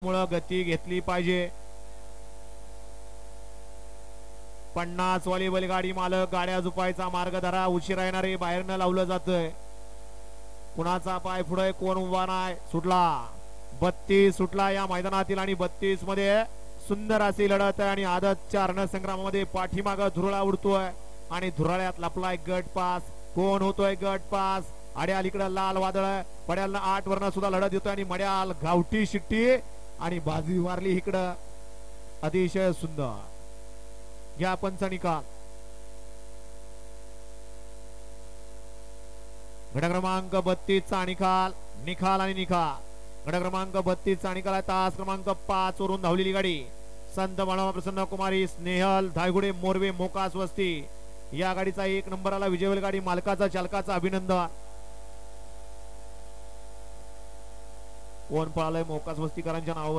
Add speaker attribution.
Speaker 1: मुळे गती घेतली पाहिजे. 50 वाली बैलगाडी मालक गाड्या झुपायचा मार्ग धरा. उशिरा येणारे बाहेर न लावलं जातंय. कुणाचा पाय पुढे कोण उभा नाही. सुटला 32 सुटला या मैदानातील आणि 32 मध्ये सुंदर अशी लढत आहे आणि आदतच्या रणसंग्रामामध्ये पाठीमाग धुरळा उडतोय आणि धुराळ्यात लपलाय गट पास. कोण होतोय गट पास? अड्याल इकडे लाल वादळ पड्याल 8 वरनं सुद्धा लढत येतोय आणि मड्याल गावठी शिट्टी आणि बाजू मारली इकडं. अतिशय सुंदर घ्या पंच निकाल. गट क्रमांक 32 चा निकाल आणि निकाल. गट क्रमांक 32 चा निकाल आहे. तास क्रमांक 5 वरून धावलेली गाडी संत बाळामा प्रसन्न कुमारी स्नेहल धायगुडे मोरवे मोकास वस्ती या गाडीचा 1 नंबरला विजय गाडी मालकाचा चालकाचा अभिनंदन. कोण पळालंय मोकास वस्तीकरांच्या नावावर?